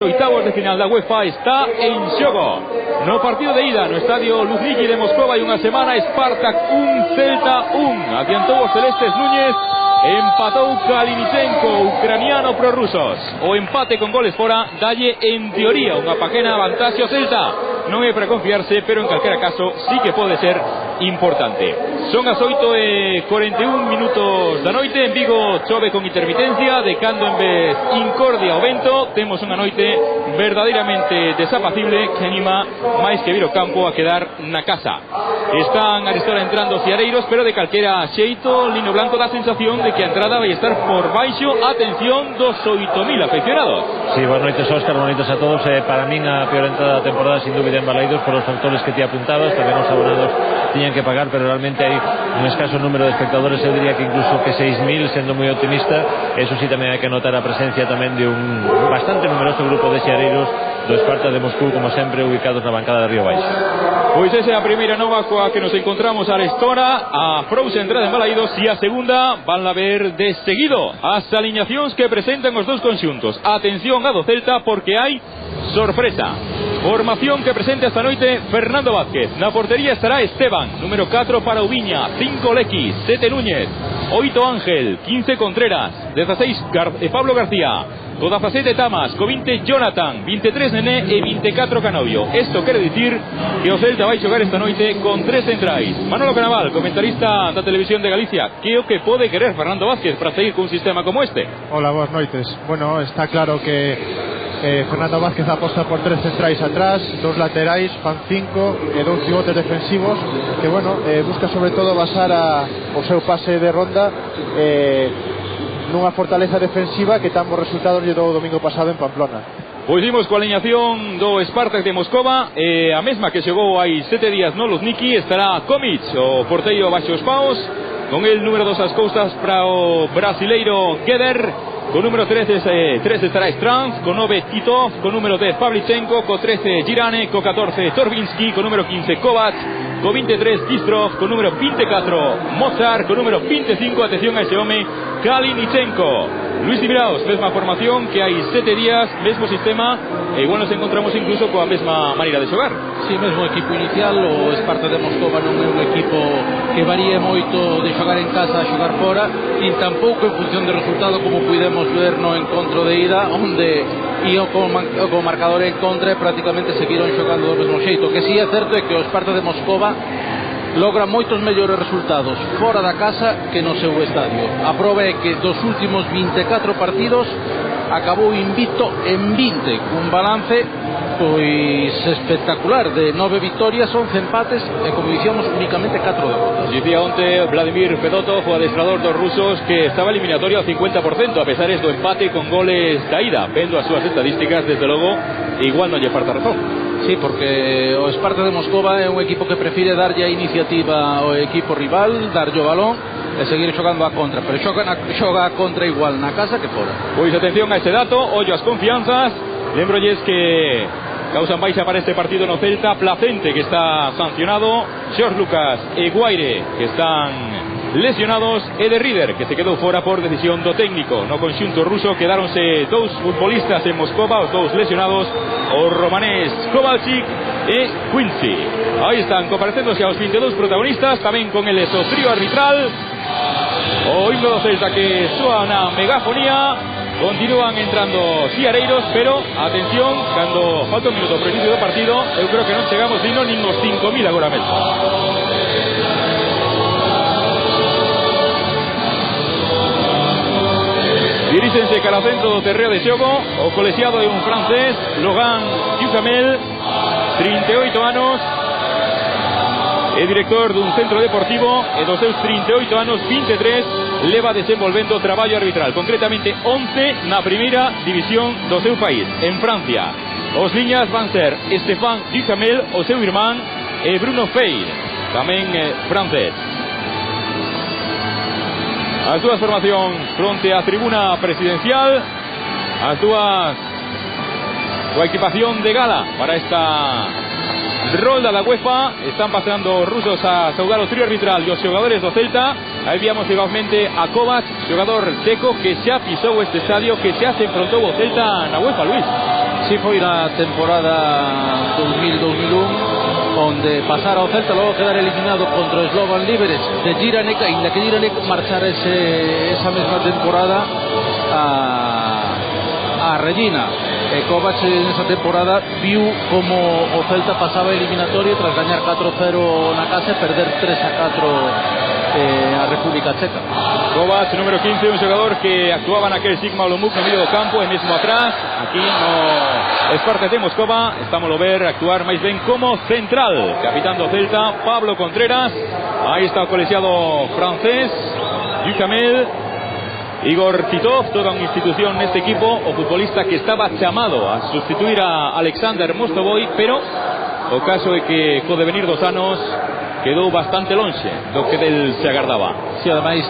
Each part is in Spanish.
Oitavos de final da UEFA está en xogo. No partido de ida no estadio Luzhniki de Moscova hai unha semana, Spartak 1, Celta 1. Adiantou os celestes Núñez, empatou Kalinichenko, ucraniano prorrusos. O empate con goles fora dalle en teoría unha pequena vantaxe ao Celta. Non é para confiarse, pero en calquera caso sí que pode ser importante. Son as 8:41 minutos da noite. En Vigo chove con intermitencia, de cando en vez incordia o vento. Temos unha noite verdadeiramente desapacible que anima máis que vir o campo a quedar na casa. Están arestora entrando os ciareiros, pero de calquera xeito Lino Blanco dá a sensación de que a entrada vai estar por baixo, atención, dos 8.000 afeccionados. Sí, boas noites, Óscar, boas noites a todos. Para min a peor entrada da temporada sin dúbida en Balaidos, por os factores que te apuntabas. Tamén os abonados tiñan que pagar, pero realmente hai un escaso número de espectadores. Eu diría que incluso que 6.000, sendo moi optimista. Eso sí, tamén hai que notar a presencia tamén de un bastante numeroso grupo de xeareiros do Spartak de Moscú, como sempre, ubicados na bancada de Río Baixo. Pois esa é a primeira nova coa que nos encontramos a arestora. A Frouse entrada en Balaidos e a segunda van a ver de seguido as aliñacións que presentan os dous conxuntos. Atención a do Celta porque hai sorpresa. Formación que presenta esta noite Fernando Vázquez. Na portería estará Esteban, número 4 para Ubiña, 5 Lequis, 7 Núñez, 8 Ángel, 15 Contreras, 16 Pablo García, 17 Tamas, co 20 Jonathan, 23 Nené e 24 Canovio. Isto quere dicir que o Celta vai xogar esta noite con 3 centrais. Manolo Canaval, comentarista da Televisión de Galicia. Que o que pode querer Fernando Vázquez para seguir cun sistema como este? Hola, boas noites. Bueno, está claro que Fernando Vázquez aposta por 3 centrais atrás, 2 laterais, fan 5 e 2 pivotes defensivos, que bueno, busca sobre todo basar o seu pase de ronda nunha fortaleza defensiva que tan bons resultados lle dou o domingo pasado en Pamplona. Pois imos coa aliñación do Spartak de Moscova, a mesma que chegou hai 7 días no Luzhniki. Estará Komic, o porteiro baixo os paus, con el número 2 as coustas para o brasileiro Gueder. Con número 3 estará Stranz, con 9 Titov, con número 10 Pavlichenko, con 13 Girane, con 14 Torbinsky, con número 15 Kovac, con 23 Kistrov, con número 24 Mozart, con número 25, atención a ese home, Kalinichenko. Luis Ibraos, mesma formación que hai 7 días, mesmo sistema, e igual nos encontramos incluso coa mesma maneira de xogar. Sí, mesmo equipo inicial. O Spartak de Moscova non é un equipo que varíe moito de xogar en casa a xogar fora, nin tampouco en función do resultado, como pudemos ver no encontro de ida, onde ío co marcador en contra e prácticamente seguiron xogando do mesmo xeito. O que si é certo é que o Spartak de Moscova logra moitos mellores resultados fora da casa que no seu estadio. A prova é que dos últimos 24 partidos acabou invicto en 20, cun balance pois espectacular de 9 victorias, 11 empates e, como dicíamos, únicamente 4 derrotas. Dicía onte Vladimir Fedotov, o adestrador dos rusos, que estaba eliminatorio ao 50%, a pesar do empate con goles da ida. Vendo as súas estadísticas, desde logo, igual non lle falta razón. Sí, porque o Spartak de Moscova é un equipo que prefire darlle a iniciativa ao equipo rival, darlle o balón e seguir xogando a contra, pero xoga a contra igual na casa que fora. Pois atención a este dato, ollo as confianzas. Lembrolles que causan baixa para este partido no Celta Placente, que está sancionado, George Lucas e Guaire, que están lesionados, e de Rieder, que se quedou fora por decisión do técnico. No conxunto ruso quedáronse 2 futbolistas en Moscova, os 2 lesionados, o romanés Kovalchik e Quincy. Aí están comparecéndose aos 22 protagonistas, tamén con eles o trío arbitral, o himno do Celta que soa na megafonía. Continúan entrando ciareiros, pero atención, cando falta un minuto para o inicio do partido, eu creo que non chegamos dino nin os 5.000 agora mesmo. Diríxense cara ao centro do terreo de xogo o colexiado é un francés, Logan Duhamel, 38 anos, é director dun centro deportivo e dos seus 38 anos, 23 leva desenvolvendo traballo arbitral, concretamente 11 na primeira división do seu país, en Francia. Os liñas van ser Stéphane Duhamel, o seu irmán, e Bruno Feir, tamén francés. As dúas formacións fronte á tribuna presidencial, as dúas coa equipación de gala para esta rolda da UEFA. Están pasando os rusos a saudar o trío arbitral e os xogadores do Celta. Aí viamos igualmente a Kovac, xogador checo que xa pisou este estadio, que xa se enfrontou o Celta na UEFA, Luis. Así foi na temporada 2000-2001, onde pasara ao Celta, logo quedar eliminado contra o Slovan Liberec de Jiranek, ainda que Jiranek marchara esa mesma temporada a Regina. Kovac nesa temporada viu como o Celta pasaba eliminatorio tras gañar 4-0 na casa e perder 3-4 a República Checa. Kovac, número 15, un xogador que actuaba naquel Sigma Olomouc no medio do campo e mesmo atrás. Aquí no Spartak de Moscova estámoslo ver actuar máis ben como central, capitán do Celta, Pablo Contreras. Aí está o colegiado francés Duhamel. Igor Titov, toda unha institución neste equipo, o futbolista que estaba chamado a sustituir a Alexander Mostovoy, pero o caso é que co devenir dos anos quedou bastante lonxe do que del se agardaba. Si, ademais,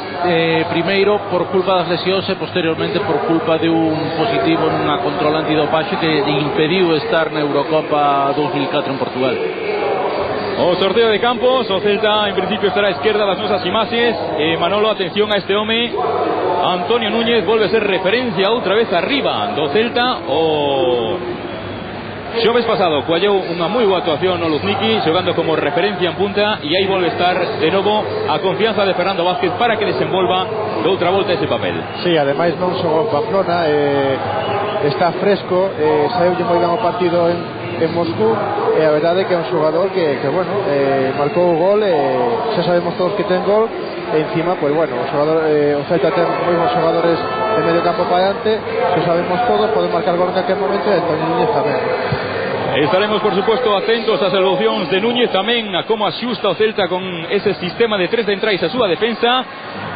primeiro por culpa das lesións e posteriormente por culpa de un positivo nunha control antidopaxe que impediu estar na Eurocopa 2004 en Portugal. O sorteo de campos, o Celta en principio estará a esquerda das nosas imaxes. Manolo, atención a este home. Antonio Núñez volve a ser referencia outra vez arriba do Celta. O xoves pasado coallou unha moi boa actuación no Luzniki, xogando como referencia en punta, e aí volve a estar de novo a confianza de Fernando Vázquez para que desenvolva de outra volta ese papel. Sí, ademais non xogou en Pamplona, está fresco, saeulle moi ben o partido en Moscú, e a verdade é que é un xogador que bueno, marcou o gol, xa sabemos todos que ten gol, e encima, pues bueno, o Celta ten moi bons xogadores de medio campo para adelante, que sabemos todos, pode marcar gol en aquel momento, e Antonio Núñez tamén. Estaremos, por supuesto, atentos ás evolucións de Núñez, tamén a como axusta o Celta con ese sistema de tres centrais a súa defensa,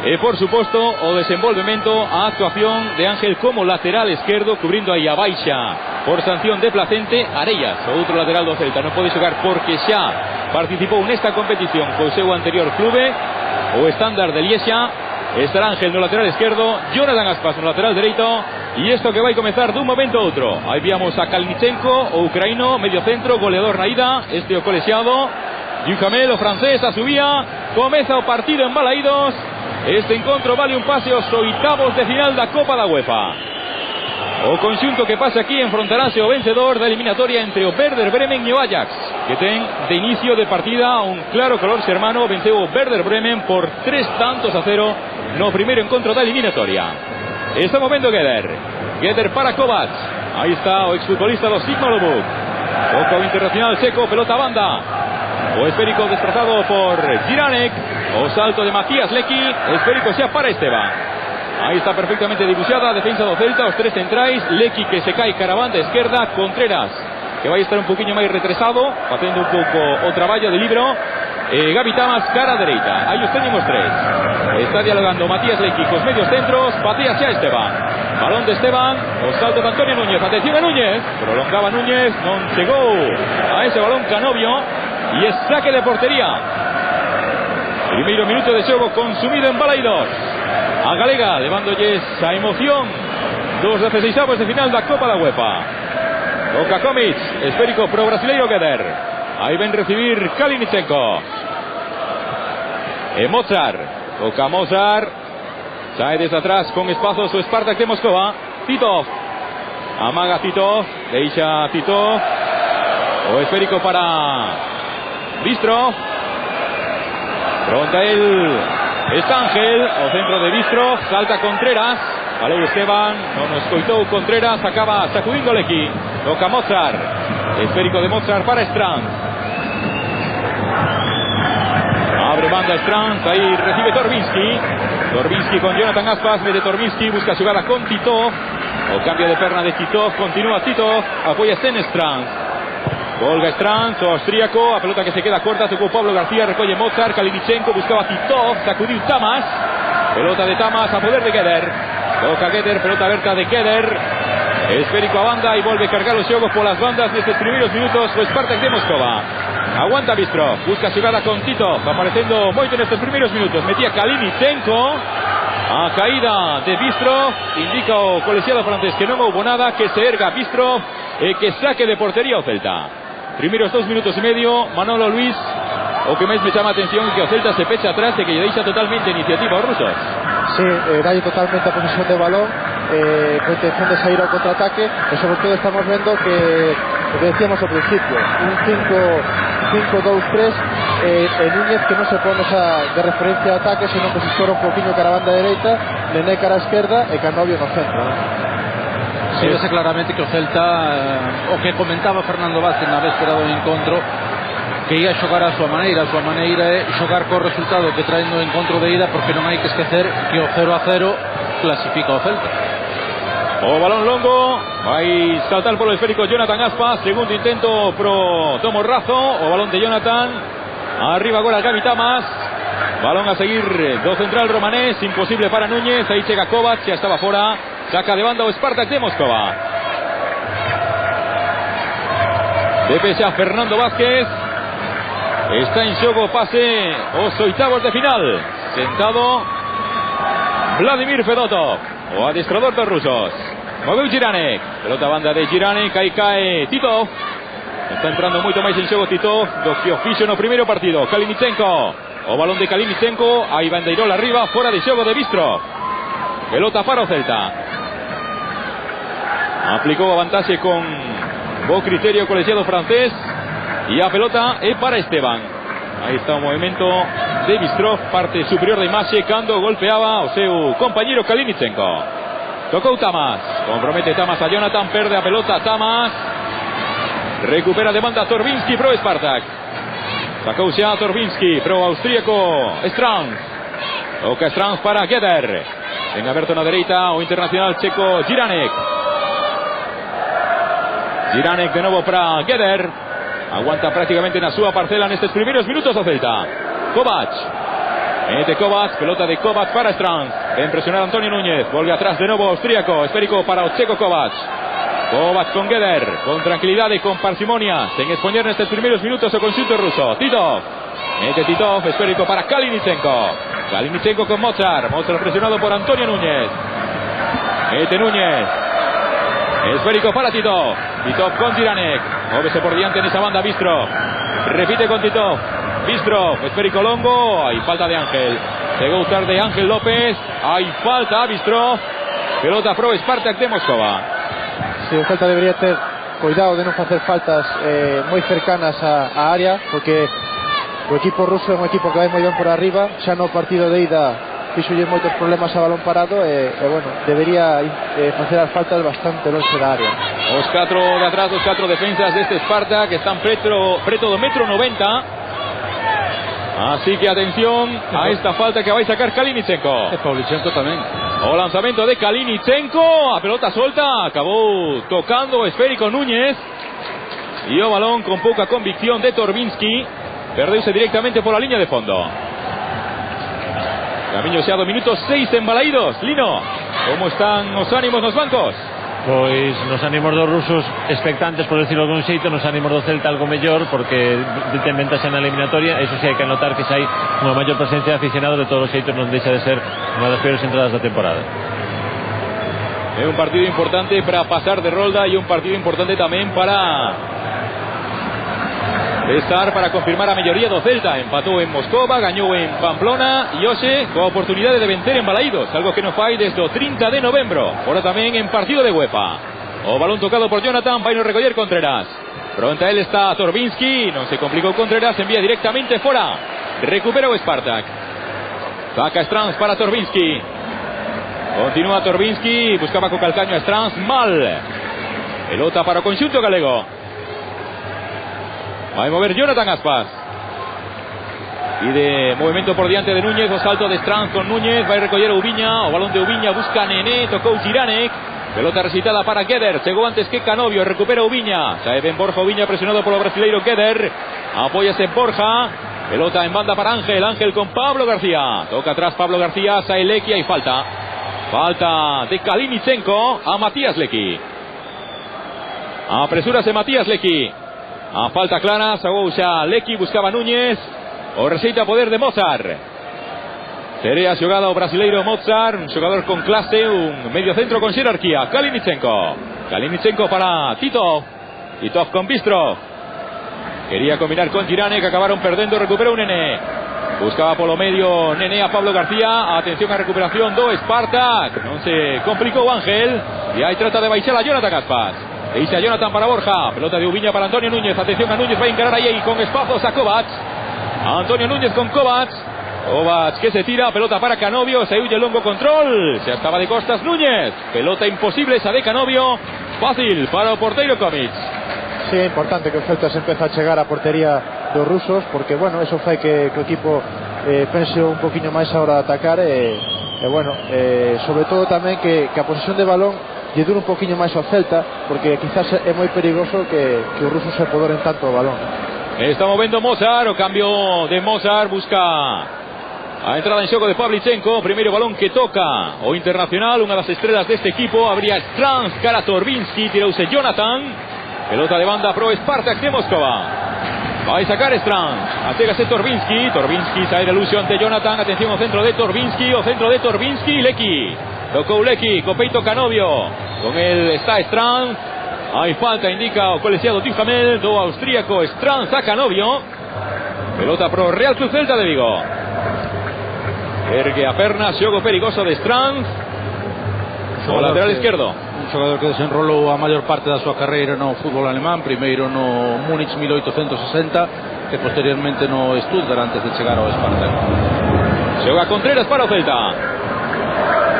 e, por suposto, o desenvolvemento, a actuación de Ángel como lateral esquerdo, cubrindo aí a baixa por sanción de Placente. Arellas, o outro lateral do Celta, non pode xogar porque xa participou nesta competición co seu anterior clube, o Standard de Liexa. Estará Ángel no lateral esquerdo, Jonathan Aspas no lateral dereito, e isto que vai comezar dun momento a outro. Aí víamos a Kalnichenko, o ucraíno, medio centro, goleador na ida, este o colexiado, Duhamel, o francés, a subía, comeza o partido en Balaídos. Este encontro vale un pase aos oitavos de final da Copa da UEFA. O conxunto que pasa aquí enfrontarase o vencedor da eliminatoria entre o Werder Bremen e o Ajax, que ten de inicio de partida un claro color xermano. Venceu o Werder Bremen por 3-0 no primeiro encontro da eliminatoria. Está movendo Gueder para Kovac. Aí está o exfutbolista do Sigma Olomouc. Toca o internacional seco, pelota a banda. O esférico destrozado por Jiranek. O salto de Matías Lecky. Esférico xa para Esteban. Aí está perfectamente dibuixada a defensa do Celta, os tres centrais. Lecky que se cae cara a banda esquerda. Contreras que vai estar un poquinho máis retresado, facendo un pouco o traballo de libro. Gabi Tamas cara a dereita. Aí os teñen os tres. Está dialogando Matías Lecky cos medios centros. Patea xa Esteban. Balón de Esteban. O salto de Antonio Núñez. Atención a Núñez. Prolongaba Núñez. Non chegou a ese balón Canovio. E es saque de portería. Primeiro minuto de xogo consumido en Balaídos. A Galega levándolles a emoción dos 16avos de final da Copa da UEFA. Toca Komic, esférico pro brasileiro Gueder. Aí ven recibir Kalnichenko. Mozart, toca Mozart. Sae desde atrás con espazos o Spartak de Moscova. Titov, amaga Titov, deixa Titov. O esférico para Bistro. Fronta el está Ángel, o centro de Bistro, salta Contreras, falou Esteban, non nos coitou Contreras, acaba sacudindo Lecky, toca Mozart, esférico de Mozart para Strands, abre banda Strands, aí recibe Torbinsky con Jonathan Aspas, mete Torbinsky, busca xogada con Titov, o cambio de perna de Titov, continúa Titov, apoia Sten Strands. Volga Strands, o austríaco, a pelota que se queda corta, tocou Pablo García, recolle Mozart, Kalnichenko, buscaba Titov, sacudiu Tamas, pelota de Tamas a poder de Gueder, toca Gueder, pelota aberta de Gueder, esférico a banda e volve cargar os xogos polas bandas nestes primeiros minutos o Spartak de Moscova. Aguanta Bistro, busca xogada con Titov, aparecendo moito nestes primeiros minutos, metía Kalnichenko, a caída de Bistro, indica o colegiado francés que non houbo nada, que se erga Bistro e que saque de portería o Celta. Primeiros 2 minutos e medio, Manolo Luis, o que máis me chama a atención é que o Celta se pecha atrás e que lle deixa totalmente iniciativa aos rusos. Sí, dalle totalmente a posesión de balón, con intención de salir al contraataque, y sobre todo estamos viendo que lo que decíamos al principio, un 5-2-3, Núñez que non se pone esa de referencia a ataque, senón que se estora un poquinho cara a banda dereita, Nené cara a esquerda e Canovio no centro, ¿no? Sí, vese claramente que o Celta, o que comentaba Fernando Vázquez na véspera do encontro, que ia xogar a súa maneira é xogar co resultado que traen no encontro de ida, porque non hai que esquecer que o 0-0 clasifica o Celta. O balón longo, vai saltar polo esférico Jonathan Aspas, segundo intento pro Tomo Razo, o balón de Jonathan, arriba agora Gaby Tamas, balón a seguir do central romanés, imposible para Núñez, aí chega Kovac, xa estaba fora, saca de banda o Spartak de Moscova. Debe xa Fernando Vázquez, está en xogo pase os oitavos de final, sentado Vladimir Fedotov, o adestrador dos rusos. Moveu Jiranek, pelota banda de Jiranek, aí cae Titov. Está entrando moito máis en xogo Titov do que o fixo no primeiro partido. Kalinichenko, o balón de Kalinichenko, aí bandeirol arriba, fora de xogo de Bistrov. Pelota para o Celta. Aplicou a vantaxe con bo criterio colegiado francés, e a pelota é para Esteban. Aí está o movimento de Bistrov, parte superior da imaxe, cando golpeaba o seu compañeiro Kalinichenko. Tocou Tamas, compromete Tamas a Jonathan, perde a pelota Tamas, recupera de banda Torbinsky pro Spartak. Sacou xa Torbinsky pro austríaco Strands, toca Strands para Geder, ten aberto na dereita o internacional checo Jiranek. Jiranek de novo para Geder, aguanta prácticamente na súa parcela nestes primeiros minutos o Celta. Kovac, mete Kovac, pelota de Kovac para Strands, ven presionar Antonio Núñez, volve atrás de novo austríaco, esférico para o checo Kovac. Kovac con Geder, con tranquilidade, con parsimonia, sen expoñer nestes primeiros minutos o conxunto ruso. Titov, mete Titov, esférico para Kalinichenko. Kalinichenko con Mozart, Mozart presionado por Antonio Núñez. Mete Núñez, esférico para Titov. Titov con Jiranek, móvese por diante en esa banda Bistrov, repite con Titov. Bistrov, esférico longo, hay falta de Ángel. Llegó tarde Ángel López, hay falta a Bistrov. Pelota pro Spartak de Moscova. Sí, o Celta debería ter cuidado de non facer faltas moi cercanas a área, porque o equipo ruso é un equipo que vai moi ben por arriba. Xa no partido de ida fixolle moitos problemas a balón parado, e bueno, debería facer as faltas bastante longe da área. Os 4 de atrás, os 4 defensas deste Spartak están preto do 1,90 m. Así que atención a esta falta que vai sacar Kalinichenko. Pavlichenko tamén. O lanzamento de Kalinichenko, a pelota solta, acabou tocando o esférico Núñez, e o balón con pouca convicción de Torbinsky, perdeuse directamente por a liña de fondo. Camiño xa do minuto 6 en Balaídos. Lino, como están os ánimos nos bancos? Pois nos ánimos dos rusos expectantes, por decirlo de un xeito, nos ánimos do Celta algo mellor, porque ten ventaxa na eliminatoria. Eso sí, hai que notar que xa hai unha maior presencia de aficionados, de todos os xeitos non deixa de ser unha das peores entradas da temporada. É un partido importante para pasar de rolda, e un partido importante tamén para estar, para confirmar a melloría do Celta. Empatou en Moscova, gañou en Pamplona, e hoxe coa oportunidade de vencer en Balaídos, algo que non fai desde o 30 de novembro. Ora tamén en partido de UEFA. O balón tocado por Jonathan, vai no recoller Contreras. Pronta él está Torbinsky, non se complicou Contreras, envía directamente fora. Recupera o Spartak. Saca Strands para Torbinsky. Continúa Torbinsky, buscaba co calcaño a Strands, mal. Pelota para o conxunto galego. Vai mover Jonathan Aspas. Y de movimiento por diante de Núñez, o salto de Strands con Núñez, vai recoller Ubiña, o balón de Ubiña, busca Nené, tocou Jiranek, pelota recitada para Geder, chegou antes que Canovio, recupera Ubiña, sae ben Borja Ubiña presionado polo brasileiro Geder, apóyase Borja, pelota en banda para Ángel, Ángel con Pablo García, toca atrás Pablo García, sae Lecky, hay falta de Kalinichenko a Matías Lecky. Apresúrase Matías Lecky. A falta clara, sacou xa Lecky, buscaba Núñez, o receita poder de Mozart. Sería xogada o brasileiro Mozart, un xogador con clase, un medio centro con xerarquía. Kalinichenko para Titov, Titov con Bistrov, quería combinar con Jiranek, acabaron perdendo, recuperou Nené, Buscaba polo medio Nene a Pablo García. Atención a recuperación do Spartak. Non se complicou Ángel. E aí trata de baixar a Jonathan Aspas. Le dice a Jonathan para Borja. Pelota de Ubiña para Antonio Núñez. Atención a Núñez, va a encarar ahí con espazos a Kovacs. Antonio Núñez con Kovacs. Kovacs que se tira, pelota para Canovio. Se huye el longo control. Se estaba de costas Núñez. Pelota imposible esa de Canovio. Fácil para o porteiro Komic. Sí, é importante que o Celta se empece a chegar a portería dos rusos, porque, bueno, eso fai que o equipo pense un poquinho máis a hora de atacar bueno, sobre todo tamén que a posesión de balón lle dure un poquinho máis ao Celta, porque quizás é moi perigoso que os rusos se apodoren tanto o balón. Está movendo Mozart, o cambio de Mozart, busca a entrada en xogo de Pavlichenko. Primeiro balón que toca o Internacional, unha das estrelas deste equipo. Habría Stranz, cara Torbinsky, tirouse Jonathan. Pelota de banda pro Spartak de Moscova. Va a sacar Stranz. Achégase Torbinsky. Torbinsky sae de lucio ante Jonathan. Atención ao centro de Torbinsky. O centro de Torbinsky. Lecky. Tocou Lecky. Copeito Canovio. Con él está Stranz. Hay falta, indica o colegiado Duhamel. Do austríaco Stranz a Canovio. Pelota pro Real Club Celta de Vigo. Ergue a perna. Xogo perigoso de Stranz. O lateral izquierdo. Un xogador que desenrolou a maior parte da súa carreira no fútbol alemán, primeiro no Múnich 1860 e posteriormente no Stuttgart antes de chegar ao Spartak. Xoga Contreras para o Celta.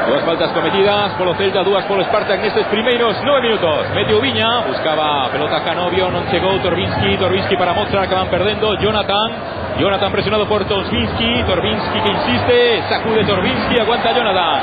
Duas faltas cometidas polo Celta, dúas polo Spartak nestes primeiros 9 minutos. Mete Ubiña, buscaba pelota Canovio, non chegou Torbinsky. Torbinsky para Mozart, acaban perdendo Jonathan presionado por Torbinsky que insiste, sacude Torbinsky, aguanta Jonathan.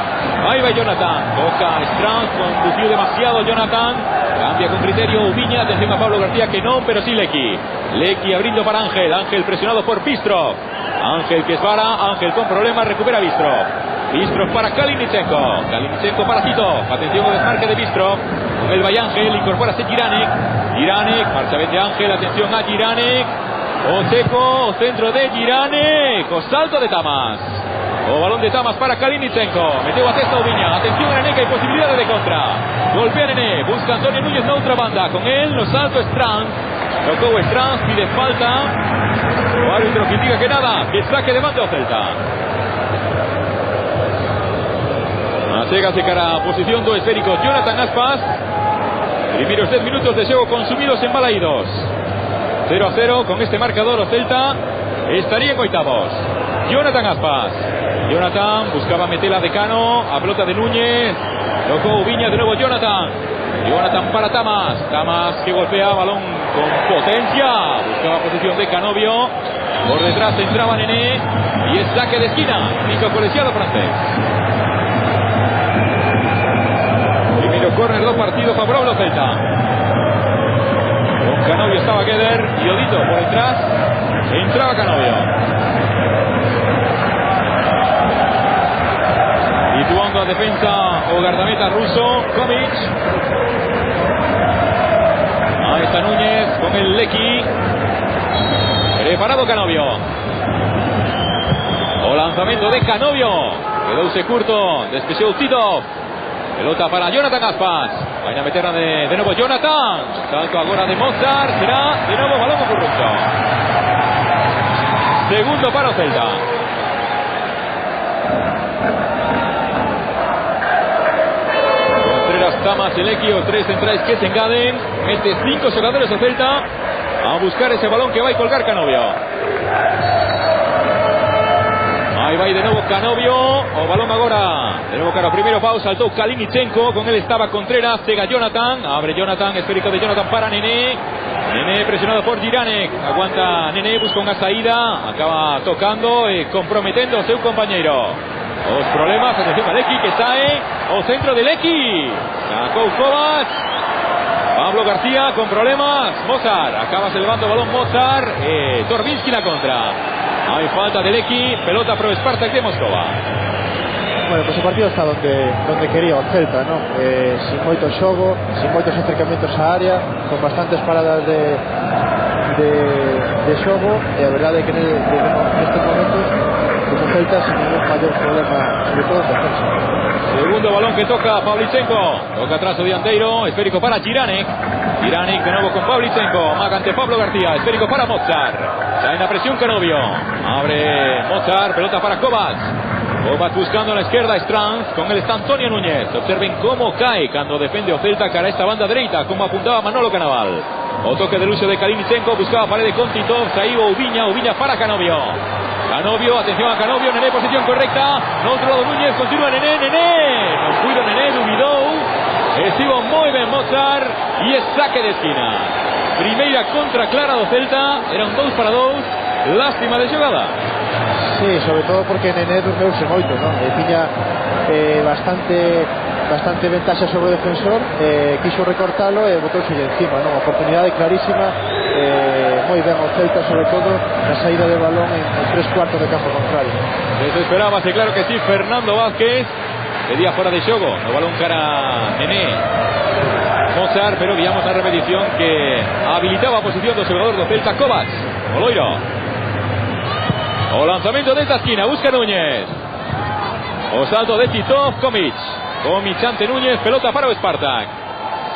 Ahí va Jonathan, toca Stranz, conduciu demasiado Jonathan, cambia con criterio Ubiña, atención a Pablo García que non, pero sí Lecky abriendo para Ángel presionado por Bistrov. Ángel que esbara, Ángel con problemas, recupera Bistrov para Kalinichenko para Tito. Atención al desmarque de Bistrov. Con el Ángel, incorpórase Jiranek, marcha vende Ángel, atención a Jiranek. Oseco, centro de Jiranek. O salto de Tamas. O balón de Tamas para Kalinichenko. Meteu a testa Ubiña. Atención a Nene, que hay posibilidades de contra. Golpea Nene, busca Antonio Núñez na outra banda. Con él, no salto Stranz. Tocou Stranz, pide falta. O árbitro que indica que nada, que saque de banda o Celta. Achégase cara a posición do esférico Jonathan Aspas. Primeiros 10 minutos de xogo consumidos en Balaídos. 0-0 con este marcador o Celta estaría en oitavos. Jonathan Aspas. Jonathan buscaba metela de Cano, a pelota de Núñez. Tocó Ubiña, de nuevo Jonathan para Tamas que golpea balón con potencia. Buscaba posición de Canovio. Por detrás entraba Nene y es saque de esquina. Nico colegiado francés. Primero córner do partido favorable ao Celta. Con Canovio estaba Gueder y Odito por detrás. Entraba Canovio. Situando a defensa o guardameta ruso Komic. Ahí está Núñez con el Lecky. Preparado Canovio. O lanzamento de Canovio. Quedouse curto. Despexou Tito. Pelota para Jonathan Aspas. Vai a meterla de nuevo Jonathan. Salto agora de Mozart. Será de nuevo balón corrupto. Segundo para o Celta. Contreras, Tamas, Lecky, os tres centrais que se engaden. Mete 5 xogadores o Celta a buscar ese balón que vai colgar Canovio. Ahí va de nuevo Canovio. O balón agora. De nuevo cara, primeiro pau, saltou Kalinichenko. Con él estaba Contreras. Llega Jonathan. Abre Jonathan. Esférico de Jonathan para Nene. Nene presionado por Jiranek. Aguanta Nene. Busca unha saída. Acaba tocando e comprometendo a seu compañeiro. Os problemas. Atención a Lecky que sae. O centro de Lecky. Sacou Kovacs. Pablo García con problemas. Mozart. Acaba se levando o balón Mozart. Torbinsky na contra. Hay falta de Lecky, pelota pro Spartak de Moscova. Bueno, pues o partido está donde quería o Celta, ¿no? Sin moito xogo, sin moitos acercamientos á área, con bastantes paradas de xogo, e a verdade é que neste momento como Celta sin ningún mayor problema, sobre todo en defensa. Segundo balón que toca Pavlichenko. Toca atrás o dianteiro, esférico para Jiranek. Jiranek de nuevo con Pavlichenko. Maga ante Pablo García, esférico para Mozart. Está en la presión Canovio. Abre Mozart, pelota para Kovacs. Kovacs buscando a la izquierda, Strands, con él está Antonio Núñez. Observen cómo cae cuando defende o Celta cara a esta banda derecha, como apuntaba Manolo Canaval. O toque de lucio de Kalinichenko, buscaba pared con Titov, saiu Ubiña para Canovio. Canovio, atención a Canovio, Nené, posición correcta. No outro lado Núñez, continúa Nené. Non puido Nené, duvidou. Estivo moi ben Mozart e es saque de esquina. Primeira contra clara do Celta, era un 2-2. Lástima de xogada. Sí, sobre todo porque Nené durmeuse moito, ¿no? Tiña bastante ventaxa sobre o defensor, quiso recortalo e botouse encima, ¿no? Oportunidade clarísima, moi ben o Celta, sobre todo na saída de balón en 3/4 de campo contrario. Desesperábase, claro que sí, Fernando Vázquez pedía fora de xogo, no balón cara Nené Mozart, pero viamos a repetición que habilitaba a posición do xogador do Celta, Kovacs. O Loiro, o lanzamento desta esquina, busca Núñez, o salto de Titov, Komic ante Núñez, pelota para o Spartak.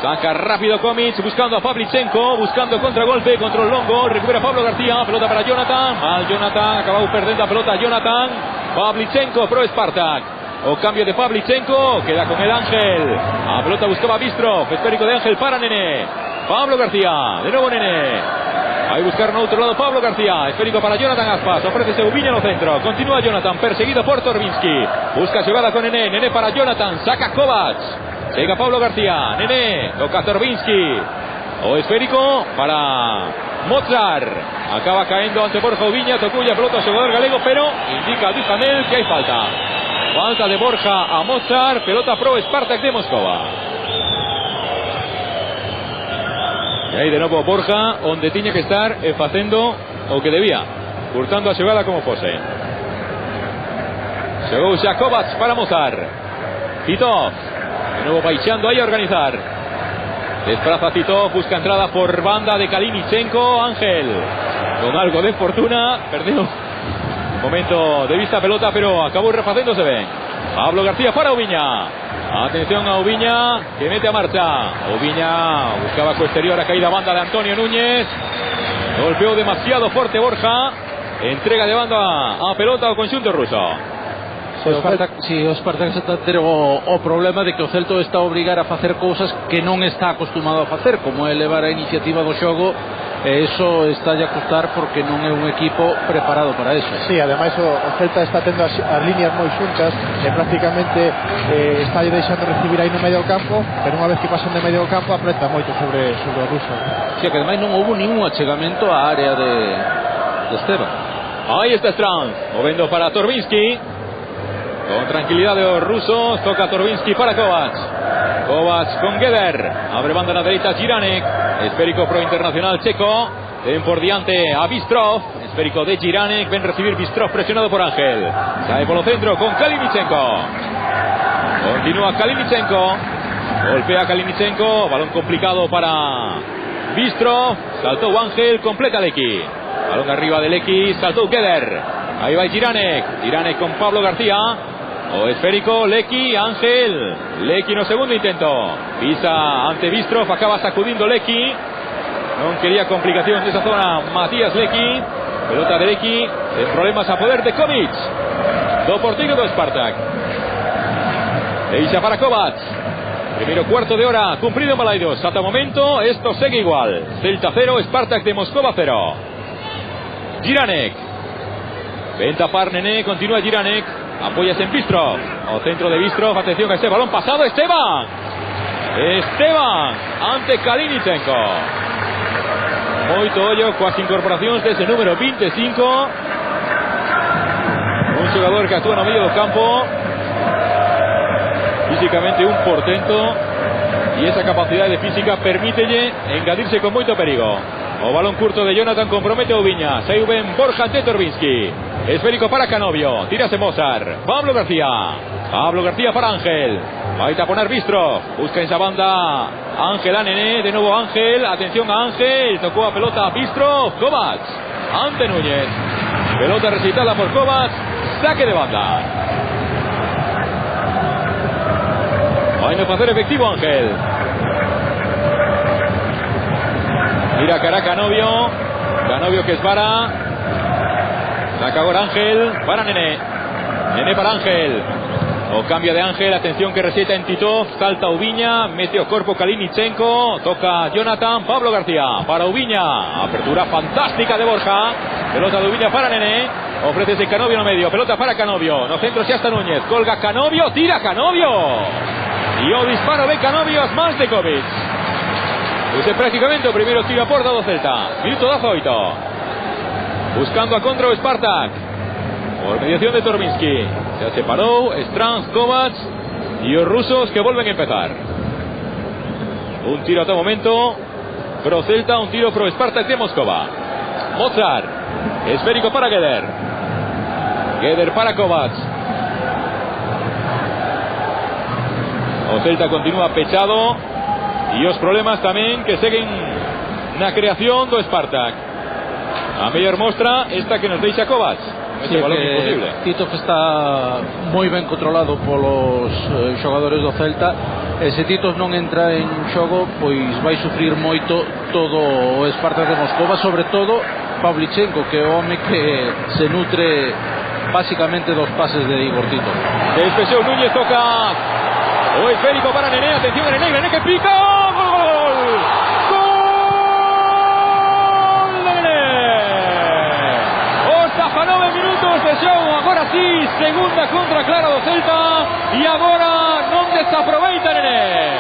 Saca rápido Komic, buscando a Pavlichenko, buscando contragolpe, control longo, recupera Pablo García, pelota para Jonathan, mal Jonathan, acabou perdendo a pelota Jonathan. Pavlichenko pro Spartak, o cambio de Pavlichenko, queda con el Ángel, a pelota buscaba Bistrov, esférico de Ángel para Nené, Pablo García, de nuevo Nené. Ahí buscaron a otro lado Pablo García, esférico para Jonathan Aspas, ofrece Ubiña en el centro, continúa Jonathan, perseguido por Torbinsky, busca jugada con Nené para Jonathan, saca Kovacs, llega Pablo García, Nené, toca Torbinsky, o esférico para Mozart, acaba cayendo ante Borja Ubiña, tocuya pelota jugador galego, pero indica a Duhamel que hay falta de Borja a Mozart, pelota pro Spartak de Moscova. E aí de novo Borja, onde tiña que estar facendo o que debía, curtando a xogada como fose. Chegou xa Kovacs para Mozart. Titov, de novo baixando aí a organizar. Desplaza Titov, busca entrada por banda de Kalinichenko. Ángel, con algo de fortuna, perdeu un momento de vista a pelota, pero acabou refacéndose ben. Pablo García para Ubiña. Atención a Ubiña, que mete a marcha. Ubiña buscaba su exterior, a caída banda de Antonio Núñez. Golpeó demasiado fuerte Borja. Entrega de banda a pelota ao conxunto ruso. O Spartak está a ter o problema de que o Celta está a obrigar a facer cousas que non está acostumado a facer, como é levar a iniciativa do xogo, e iso está a costar porque non é un equipo preparado para eso. Sí, ademais o Celta está tendo as líneas moi xuntas e prácticamente está deixando recibir aí no medio campo, pero unha vez que pasan de medio campo apreta moito sobre o ruso. Sí, que ademais non houve ningún achegamento á área de Esteban. Ahí está Strands, movendo para Torbinsky. Con tranquilidad de los rusos, toca Torbinsky para Kovacs. Kovacs con Geder, abre banda a la derecha Jiranek, esférico pro internacional checo, en por diante a Bistrov, esférico de Jiranek, ven recibir Bistrov presionado por Ángel, cae por el centro con Kalinichenko, continúa Kalinichenko, golpea Kalinichenko, balón complicado para Bistrov, saltó Ángel, completa Lecky, balón arriba de Lecky, saltó Geder, ahí va Jiranek con Pablo García. O esférico, Lecky, Ángel. Lecky no segundo intento. Pisa ante Bistrov, acaba sacudindo Lecky. No quería complicacións nesa zona Matías Lecky. Pelota de Lecky, en problemas a poder de Kovic. Do porteiro do Spartak. Deixa para Kovacs. Primeiro cuarto de hora cumprido en Balaidos. Hasta el momento esto sigue igual. Celta 0, Spartak de Moscova 0. Jiranek. Venta par Nené, continúa Jiranek. Apoyas en Bistrov, o centro de Bistrov, atención a este balón pasado, Esteban ante Kalinichenko, moito ollo coas incorporacións dese número 25, un xogador que actúa no medio do campo, físicamente un portento, e esa capacidade física permítelle engadirse con moito perigo. O balón curto de Jonathan compromete a Ubiña, saiu ben Borja ante Torbinsky. Esférico para Canovio, tírase Mozart, Pablo García para Ángel, va a taponar Bistrov, busca en esa banda Ángel a Nené, de nuevo Ángel, atención a Ángel, tocó a pelota a Bistrov, Kovacs ante Núñez, pelota recitada por Kovacs, saque de banda. Va a hacer efectivo Ángel, mira cara Canovio que es para Saca ahora Ángel para Nené. Nené para Ángel. O cambio de Ángel, atención que receta en Titov, salta Ubiña, mete o corpo Kalinichenko, toca Jonathan, Pablo García para Ubiña, apertura fantástica de Borja, pelota de Ubiña para Nené, ofrece Canovio en medio, pelota para Canovio, no centro ya está Núñez, colga Canovio, tira Canovio, y o disparo de Canovio a Smash de Kovic. Ese prácticamente o primeiro tiro a porta do Celta, minuto 18, buscando a contra o Spartak, por mediación de Torbinsky. Se separó Strands, Kovac y los rusos que vuelven a empezar. Un tiro a todo momento pro Celta, un tiro pro Spartak de Moscova. Mozart, esférico para Gueder. Gueder para Kovac. O Celta continúa pechado y los problemas también que siguen na creación do Spartak. A mellor mostra esta que nos deixa Kovac. Sí, Tito que está moi ben controlado polos xogadores do Celta, e se Tito non entra en xogo, pois vai sufrir moito todo o Spartak de Moscova, sobre todo Pavlichenko, que é o home que se nutre básicamente dos pases de Igor Tito. Despexou Núñez, toca o esférico para Nené, atención a Nené, Nené que pica, gol! Gol de Nené! A 9 minutos de show, agora sí, segunda contra clara do Celta, e agora non desaproveita Nené.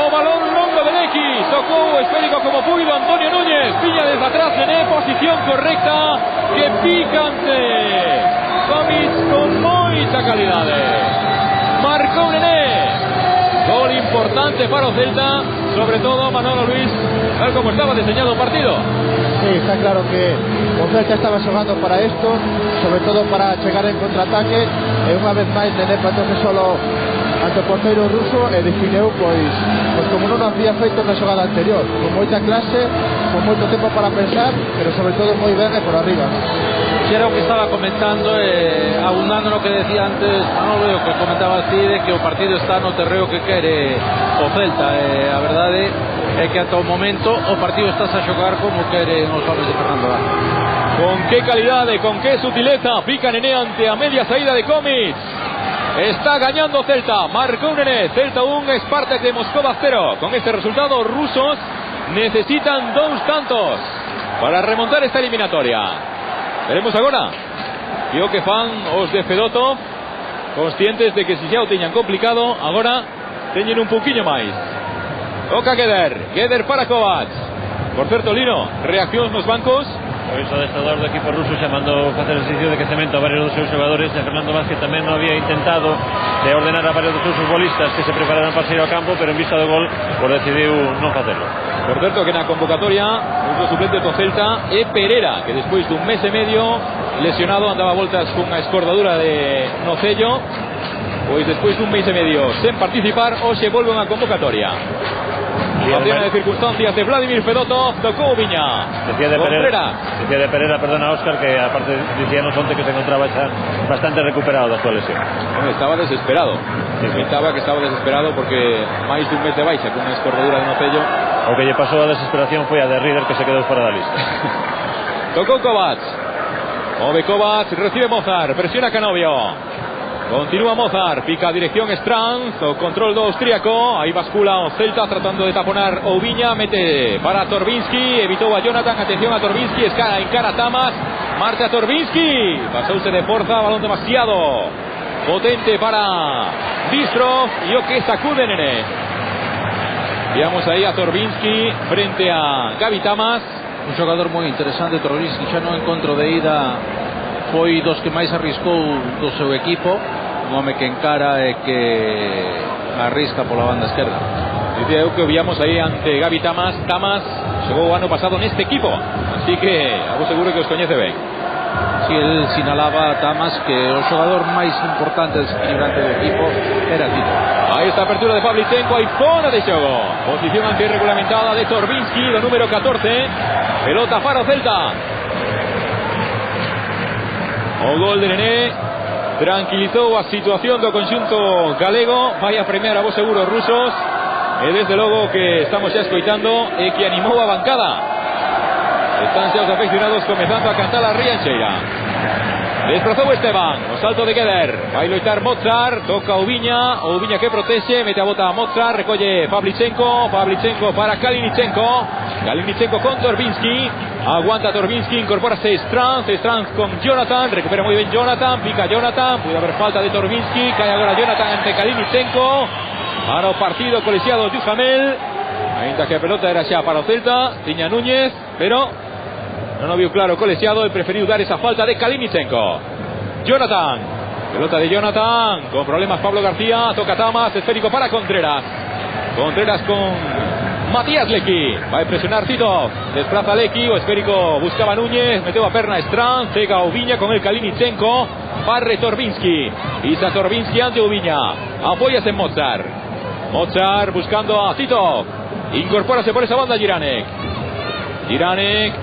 O balón longo de Lequi, tocou o esférico como puido Antonio Núñez, pilla desde atrás Nené, posición correcta, que picante. Kovic con moita calidade. Marcou Nené. Gol importante para o Celta, sobre todo Manolo Luis, tal como estaba diseñado o partido. Sí, está claro que o Celta estaba xogando para esto, sobre todo para chegar en contraataque, e unha vez máis Nené patóse solo ante o porteiro ruso e definiu pois como non o había feito na xogada anterior, con moita clase, con moito tempo para pensar, pero sobre todo moi ben e por arriba. Si era o que estaba comentando, aunando no que decía antes Manolo, o que comentaba así, de que o partido está no terreo que quere o Celta. A verdade é que ata o momento o partido está a xogar como queren os homes de Fernando Vázquez. Con qué calidade, con qué sutileza pica Nené ante a media saída de Kovic. Está gañando Celta, marcó Nené, Celta 1, Spartak de Moscova 0. Con este resultado, rusos necesitan 2 tantos para remontar esta eliminatoria. Veremos agora. Digo que fan os de Fedotov, conscientes de que si xa o teñan complicado, agora teñen un pouquiño máis. Toca Gueder para Kovac. Por certo, Lino, reaccións nos bancos. Pois o adestrador do equipo ruso xa mandou facer exercicio de quecemento a varios dos seus xogadores, e Fernando Vázquez tamén non había intentado de ordenar a varios dos seus futbolistas que se prepararan para sair ao campo, pero en vista do gol pues decidiu non facerlo. Por certo que na convocatoria un dos suplentes do Celta é Pereira, que despois dun mes e medio lesionado andaba voltas cunha escordadura de nocello, pois despois dun mes e medio sen participar, hoxe volve unha convocatoria. Situación de circunstancias de Vladimir Fedotov, tocou Viña. Decía de Pereira, perdona Óscar, que aparte dicíanos onte que se encontraba xa bastante recuperado da súa lesión. Estaba desesperado. Pensaba que estaba desesperado porque máis dun mes de baixa con unha escordadura de nocello. O que lle pasou a desesperación foi a de Rieder, que se quedou fora da lista. Tocou Kovac. Move Kovac, recibe Mozart, presiona Canovio. Continúa Mozart, pica a dirección Strands, o control do austríaco, aí bascula o Celta tratando de taponar o Viña, mete para Torbinsky, evitou a Jonathan, atención a Torbinsky, encara Tamas, marcha Torbinsky, pasouse de forza, balón demasiado potente para Bistrov, e o que sacude Nené. Veamos aí a Torbinsky frente a Gaby Tamas. Un xogador moi interesante, Torbinsky, xa no encontro de ida foi dos que máis arriscou do seu equipo, un home que encara e que arrisca pola banda esquerda. Dicía eu que o víamos aí ante Gaby Tamas. Tamas xogou o ano pasado neste equipo, así que algo seguro que os coñece ben. Si el sinalaba a Tamas que o xogador máis importante e desequilibrante do equipo era Tito. Aí está a apertura de Pavlichenko, aí fora de xogo. Posición antirregulamentada de Torbinsky, do número 14. Pelota para o Celta. O gol de Nené tranquilizou a situación do conxunto galego. Vai a premiar a vos seguro rusos, e desde logo que estamos xa escoitando e que animou a bancada. Están xa os aficionados comezando a cantar a riancheira. Desplazou Esteban, o salto de Gueder. Vai loitar Mozart, toca Ubiña que protege, mete a bota a Mozart, recolle Pavlichenko para Kalinichenko con Torbinsky, aguanta Torbinsky, incorpórase Stranz con Jonathan, recupera muy bien Jonathan, pica Jonathan, puede haber falta de Torbinsky, cae agora Jonathan ante Kalinichenko, para o partido colexiado Duhamel, ainda que a pelota era xa para o Celta, tiña Núñez, pero non viu claro o colexiado e preferiu dar esa falta de Kalinichenko. Jonathan, pelota de Jonathan, con problemas Pablo García, toca Tamas, esférico para Contreras con Matías Lecky, vai presionar Tito, desplaza Lecky, o esférico buscaba Núñez, meteu a perna Stranz, chega Ubiña con el Kalinichenko, barre Torbinsky, pisa Torbinsky ante Ubiña, apóyase en Mozart buscando a Tito, incorpórase por esa banda Jiranek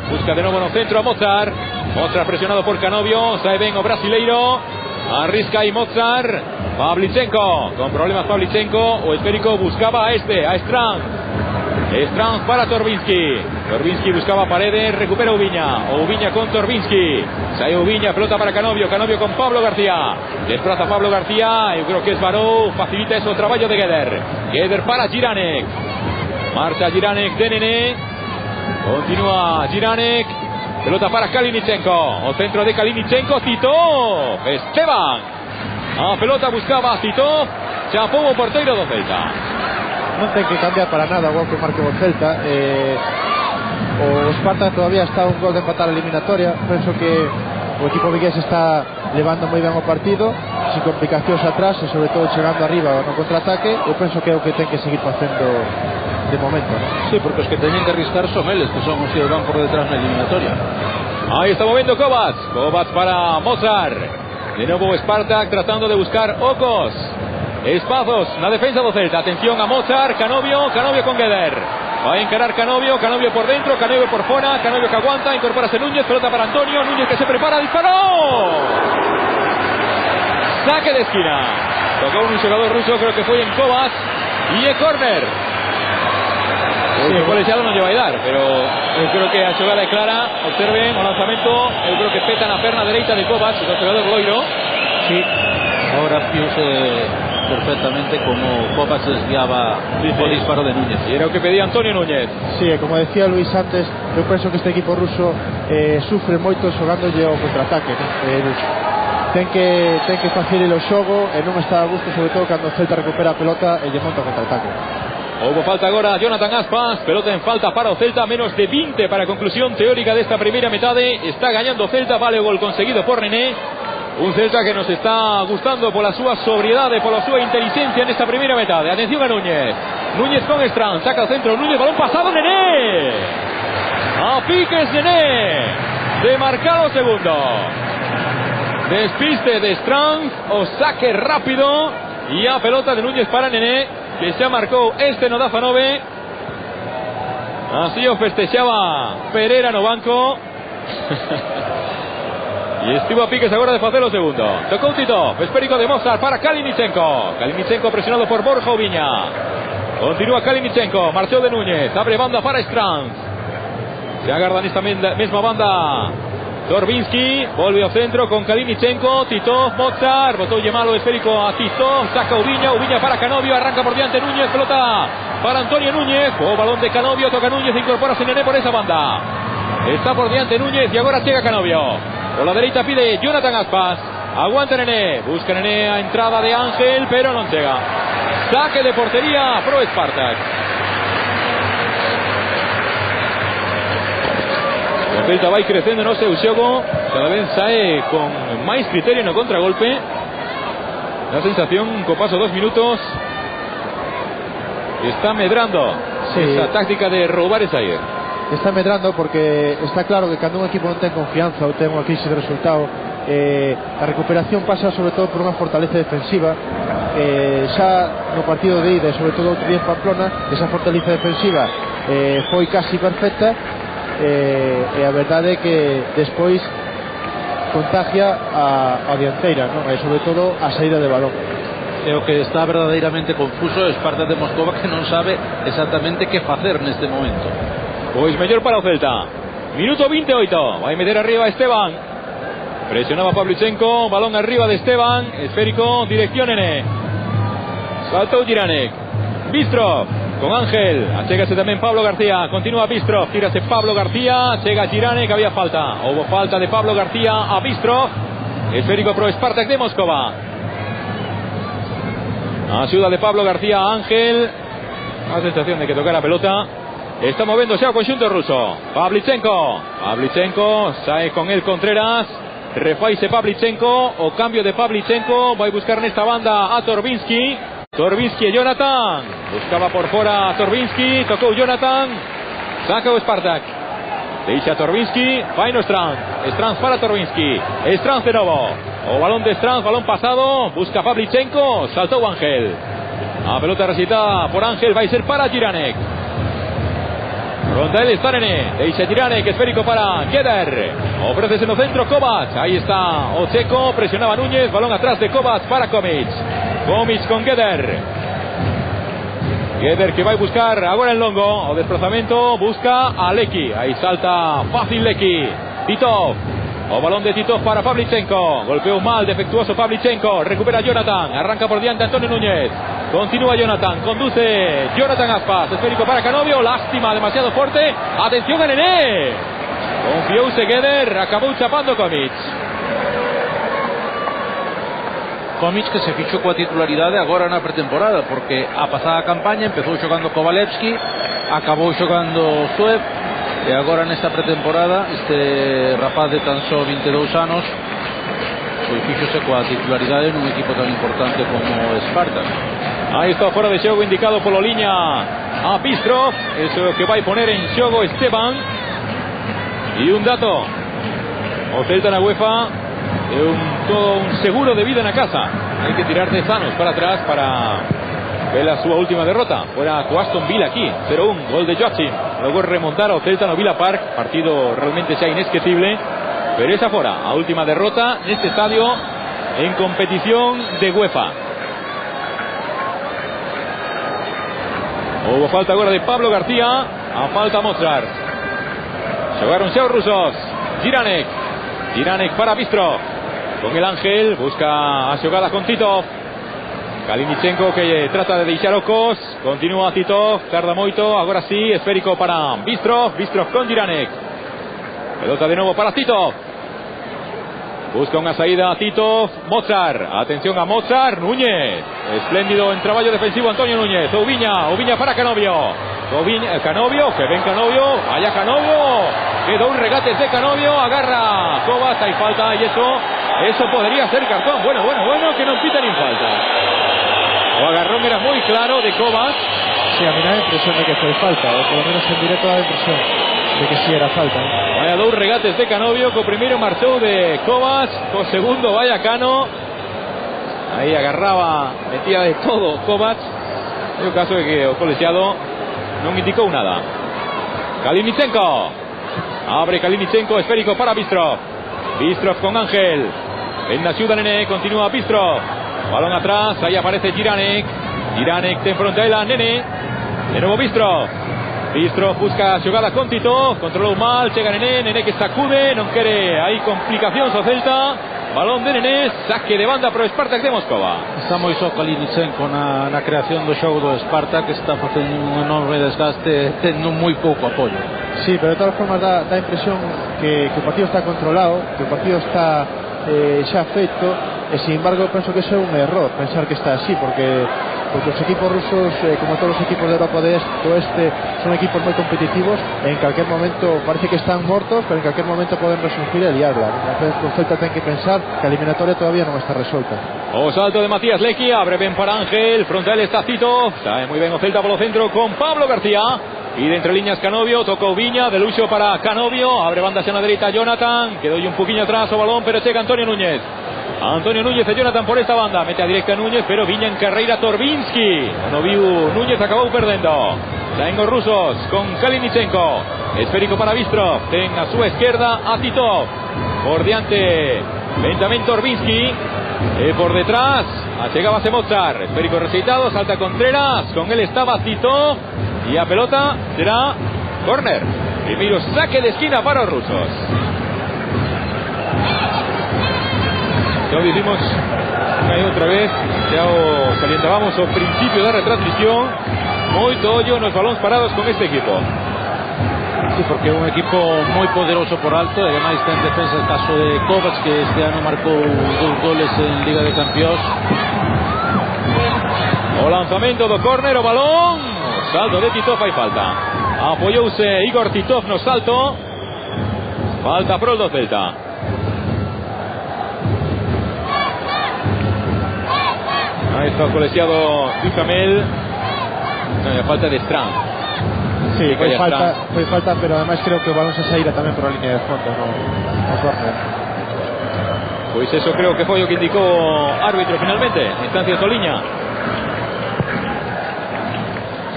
busca de nuevo en el centro a Mozart presionado por Canovio, sae ben o brasileiro, arrisca aí Mozart, Pavlichenko, con problemas Pavlichenko, o esférico buscaba a Stranz para Torbinsky buscaba Paredes, recupera Ubiña con Torbinsky, sae Ubiña, pelota para Canovio con Pablo García, desplaza Pablo García, eu creo que es Baró, facilita eso o traballo de Gueder para Jiranek, marcha Jiranek de Nené, continúa Jiranek, pelota para Kalinichenko, o centro de Kalinichenko, Tito, Esteban, a pelota buscaba Tito, chapou o porteiro do Celta. Non ten que cambiar para nada o gol que marque o Celta, o Spartak todavía está un gol de empatar a eliminatoria, penso que o equipo vigués está levando moi ben o partido, sin complicacións atrás e sobre todo chegando arriba no contraataque, eu penso que é o que ten que seguir facendo de momento, ¿no? Sí, porque os que teñen que arriscar son eles, que son os que van por detrás na eliminatoria. Ahí está moviendo Kovacs para Mozart, de nuevo Spartak tratando de buscar ocos, espazos na defensa do Celta, atención a Mozart, Canovio con Gueder, va a encarar Canovio por dentro, Canovio por fuera, Canovio que aguanta, incorpórase Núñez, pelota para Antonio, Núñez que se prepara, disparó, saque de esquina, tocó un jugador ruso, creo que foi en Kovacs, y é córner. Sí, o colexiado non lle vai dar, pero eu creo que a xogada é clara, observen o lanzamento, eu creo que peta na perna dereita de Kovacs, o xogador loiro. Sí, ahora piense perfectamente como Kovacs desviaba o disparo de Núñez. E era o que pedía Antonio Núñez. Sí, como decía Luis antes, eu penso que este equipo ruso sufre moito xogándolle ao contraataque, ¿no? Ten que facer o xogo e non está a gusto, sobre todo cando o Celta recupera a pelota e lle monta o contraataque. Hubo falta agora Jonathan Aspas, pelota en falta para o Celta, menos de 20 para a conclusión teórica desta primeira metade, está gañando o Celta, vale o gol conseguido por Nené, un Celta que nos está gustando pola súa sobriedade, pola súa inteligencia nesta primeira metade. Atención a Núñez con Stranz, saca o centro Núñez, balón pasado, Nené, a piques Nené, de marcar o segundo, despiste de Stranz, o saque rápido, e a pelota de Núñez para Nené, que xa marcou no Dafanove. Así o festexaba Pereira no banco. E estivo a piques agora de facer o segundo. Tocou Tito, esférico de Mozart para Kalinichenko presionado por Borja Ubiña. Continúa Kalinichenko, marchou de Núñez, abre banda para Stranz, se agarda nesta mesma banda Torbinsky, volve ao centro con Kalinichenko, Tito, Mozart, botoulle malo esférico a Tito, saca Ubiña para Canovio, arranca por diante Núñez, pelota para Antonio Núñez, o balón de Canovio, toca Núñez, incorpórase Nené por esa banda, está por diante Núñez e agora chega Canovio, por la dereita pide Jonathan Aspas, aguanta Nené, busca Nené a entrada de Ángel, pero non chega, saque de portería pro Spartak. O Celta vai crecendo no seu xogo, cada vez sae con máis criterio no contragolpe, a sensación co paso 2 minutos está medrando, sí, esa táctica de roubar e sair. Está medrando porque está claro que cando un equipo non ten confianza ou ten unha crise de resultado, a recuperación pasa sobre todo por unha fortaleza defensiva. Xa no partido de ida, sobre todo outro día en Pamplona, esa fortaleza defensiva foi casi perfecta, e a verdade é que despois contagia a dianteira, non? E sobre todo a saída de balón. É o que está verdadeiramente confuso o Spartak de Moscova, que non sabe exactamente que facer neste momento. Pois mellor para o Celta. Minuto 28, vai meter arriba Esteban. Presionaba Pavlyuchenko, balón arriba de Esteban, esférico, dirección Nene. Saltó Jiranek. Bistrov con Ángel, achégase también Pablo García, continúa Bistrov, tírase Pablo García, llega Jiranek, había falta, hubo falta de Pablo García a Bistrov, esférico pro Spartak de Moscova. Ayuda de Pablo García a Ángel, la sensación de que toca la pelota, está moviéndose al conjunto ruso. Pavlyuchenko, sale con él Contreras, refaise Pavlyuchenko, o cambio de Pavlyuchenko, va a buscar en esta banda a Torbinsky y Jonathan, buscaba por fuera a Torbinsky, tocó Jonathan, saca o Spartak, deixa Torbinsky, Faino Stranz para Torbinsky, Stranz de nuevo, o balón de Stranz, balón pasado, busca Pavlyuchenko, saltó Ángel, a pelota recitada por Ángel, va a ser para Jiranek, frontal está Nene, deixa Jiranek, esférico para Geder, ofrece en el centro Kovac, ahí está Ocheco, presionaba Núñez, balón atrás de Kovac para Komic con Geder que va a buscar ahora el longo, o desplazamiento, busca a Lecky, ahí salta fácil Lecky, Titov, o balón de Titov para Pavlyuchenko, golpeó mal, defectuoso Pavlyuchenko, recupera Jonathan, arranca por diante Antonio Núñez, continúa Jonathan, conduce Jonathan Aspas, esférico para Canovio, lástima, demasiado fuerte, atención a Nene, confióse Geder, acabó chapando Komic, que se fichou coa titularidade agora na pretemporada, porque a pasada campaña empezou xogando Kovalevski, acabou xogando Suev, e agora nesta pretemporada este rapaz de tan só 22 anos pois fixose coa titularidade nun equipo tan importante como Spartak. Ahí está fuera de xogo, indicado polo liña a Bistrov, eso que vai poner en xogo Esteban. E un dato, o Celta na UEFA todo un seguro de vida en la casa, hay que tirar de sanos para atrás para ver a su última derrota, fuera con Aston Villa aquí, 0-1, gol de Joachim, luego remontar ao Celta no Villa Park, partido realmente xa inesquecible, pero esa fora a última derrota neste estadio en competición de UEFA. Hubo falta agora de Pablo García, a falta Mozart, xogaron xa os rusos, Jiranek para Bistrov, con el Ángel, busca a xogada con Titov, Kalinichenko que trata de deixar ocos, continúa Titov, tarda moito, agora sí, esférico para Bistrov con Jiranek, pelota de nuevo para Titov, busca unha saída a Titov, Mozart, atención a Mozart, Núñez, espléndido en traballo defensivo Antonio Núñez, Oubiña para Canovio, Canovio, que ven Canovio, vaya Canovio, quedó un regate de Canovio, agarra Kovac, hay falta y eso podría ser cartón, bueno, que no pita ni falta. O agarrón era muy claro de Kovac. Sí, a mí me da la impresión de que fue falta, o por lo menos en directo da impresión de que sí era falta. Vaya dos regates de Canovio, co primeiro marchou de Kovac, co segundo vaya Cano, aí agarraba, metía de todo Kovac, é o caso de que o colegiado non indicou nada. Kalinichenko, abre Kalinichenko, esférico para Bistrov con Ángel, en la ciudad Nene, continúa Bistrov, balón atrás, ahí aparece Jiranek te enfronta a Nene, de nuevo Bistrov busca a xogada con Tito, controlou mal, chega Nene que sacude, non quere aí complicacións o Celta, balón de Nene, saque de banda pro Spartak de Moscova. Está moi só Kalinichenko na creación do xogo do Spartak, que está facendo un enorme desgaste, tendo moi pouco apoio. Sí, pero de todas formas da impresión que o partido está controlado, que o partido está xa feito, e sin embargo penso que eso é un error pensar que está así, porque os equipos rusos, como todos los equipos de Europa de Oeste, son equipos muy competitivos, en cualquier momento parece que están muertos, pero en cualquier momento pueden resurgir y liarla. Entonces el Celta tiene que pensar que la eliminatoria todavía no está resuelta. O salto de Matías Lecky, abre bien para Ángel, frontal está Tito, sabe muy bien o Celta por lo centro con Pablo García, y de entre líneas Canovio, tocó Viña, de luxo para Canovio, abre banda hacia la derecha Jonathan, quedó un poquillo atrás o balón, pero llega Antonio Núñez e Jonathan por esta banda, mete a directa a Núñez, pero Viña en carreira Torbinsky, no viu Núñez, acabou perdendo. Saen os rusos con Kalinichenko, esférico para Bistrov, ten a súa esquerda a Titov, por diante ven tamén Torbinsky, e por detrás achegábase Mozart, esférico receitado, salta Contreras, con él estaba Titov, e a pelota será córner, primeiro saque de esquina para os rusos. Ya lo dijimos una y outra vez, ya o salientábamos ao principio da retransmisión, moito ollo nos balóns parados con este equipo. Sí, porque é un equipo moi poderoso por alto, e ademais ten defensa el caso de Kovacs, que este ano marcou 2 goles en Liga de Campeóns. O lanzamento do córner, o balón, o salto de Titov, hai falta. Apoyouse Igor Titov no salto. Falta pro do Celta. Ahí está o colegiado Duhamel. No, falta de Strand. Sí, foi falta, pero además creo que o balón se saíra tamén por a línea de fondo, no córner. Pois eso creo que foi o que indicou o árbitro finalmente, instancia Soliña.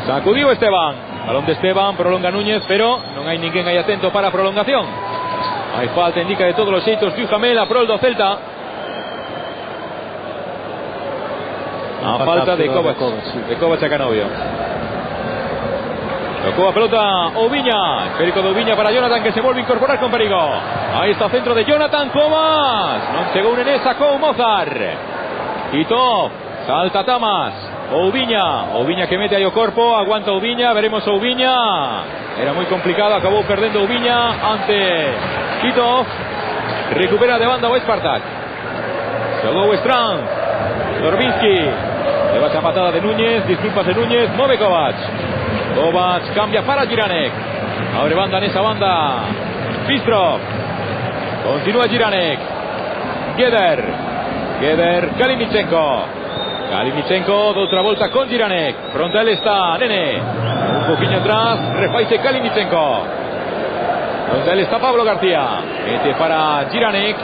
Sacudiu Esteban, balón de Esteban, prolonga Núñez, pero non hai ninguén aí atento para a prolongación. Hai falta, indica de todos os xeitos Duhamel a prol do Celta. A falta de Kovacs a Canovio. Tocou a pelota Oubiña, esférico de Oubiña para Jonathan, que se volve a incorporar con perigo. Aí está o centro de Jonathan Kovacs, non chegou Nené, sacou Mozart. Titov, salta Tamas, Oubiña que mete aí o corpo, aguanta Oubiña, veremos Oubiña. Era moi complicado, acabou perdendo Oubiña ante Titov. Recupera de banda o Spartak. Jogou Strand, Dorbinsky, leva esa patada de Núñez, disculpas de Núñez, move Kovacs. Kovacs cambia para Jiranek. Abre banda en esa banda Bistrov. Continúa Jiranek. Geder, Kalinichenko, de outra volta con Jiranek. Frontal está Nene. Un poquinho atrás, refaise Kalinichenko. Frontal está Pablo García. Mete para Jiranek.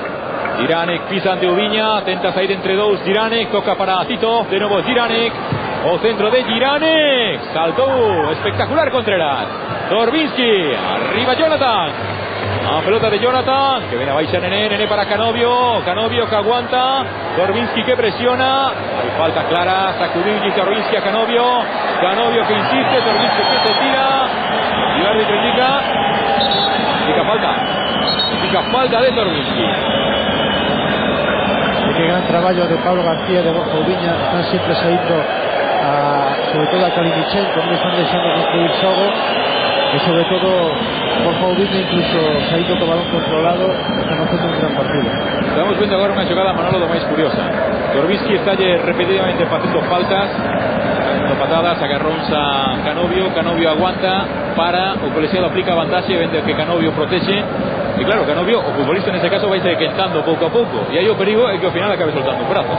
Jiranek pisa ante Oubiña, tenta sair entre dous. Jiranek toca para Tito, de novo Jiranek. O centro de Jiranek, saltou espectacular Contreras. Dorbinsky, arriba Jonathan. A pelota de Jonathan, que viene a baixa Nene para Canovio que aguanta. Dorbinsky que presiona. Hay falta clara, sacudiu Dorbinsky a Canovio que insiste, Dorbinsky que se tira. Y el árbitro indica falta de Dorbinsky. Qué gran traballo de Pablo García, de Borja Oubiña, están sempre saindo sobre todo a Kalinichenko, non están deixando construir xogo, e sobre todo Borja Oubiña incluso saindo co balón controlado, están facendo un gran partido. Estamos vendo agora unha xogada, Manolo, do máis curiosa. Dorbinsky estalle repetidamente facendo faltas, facendo patadas, agarróns a Canovio aguanta, para, o colexiado aplica a vantaxe, vende que Canovio protexe. E claro, Canovio, o futbolista nese caso vai se quentando pouco a pouco, e aí o perigo é que ao final acabe soltando un brazo.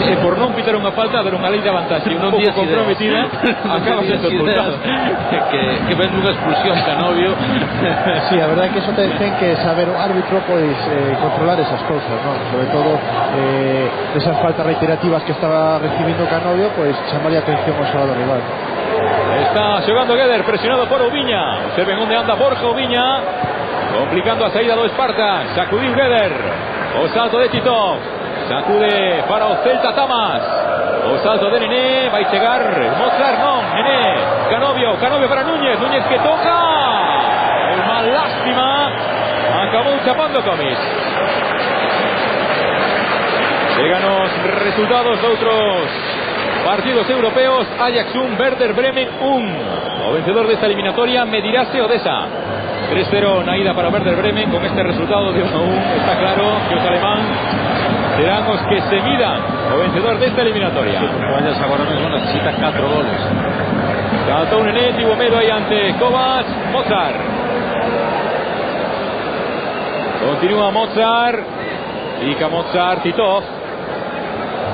E por non pitar unha falta, dar unha lei de vantaxe un pouco comprometida, acaba sendo expulsado. Que ven unha expulsión Canovio. Sí, a verdade é que eso ten que saber o árbitro, pois controlar esas cousas, ¿no? Sobre todo esas faltas reiterativas que estaba recibindo Canovio, pois chamarlle a atención ao xogador rival. Está xogando Geder, presionado por Oubiña. Observen onde anda Borja Oubiña, complicando a saída do Spartak. Sacudiu Geder, o salto de Titov, sacude para o Celta Tamas, o salto de Nené, vai chegar Mozart, non, Nené, Canovio para Núñez que toca, é unha lástima, acabou chapando Comis. Llegan os resultados de outros partidos europeos. Ajax 1, Werder Bremen 1. O vencedor desta eliminatoria medirase Odessa. 3-0 na ida para Werder Bremen. Con este resultado de 1-1 está claro que os alemán serán os que se midan o vencedor desta eliminatoria. Ajax agora mesmo necesita 4 goles. Saltou Nené, tivo medo aí ante Kovacs. Mozart. Continúa Mozart. Pica Mozart, Titov.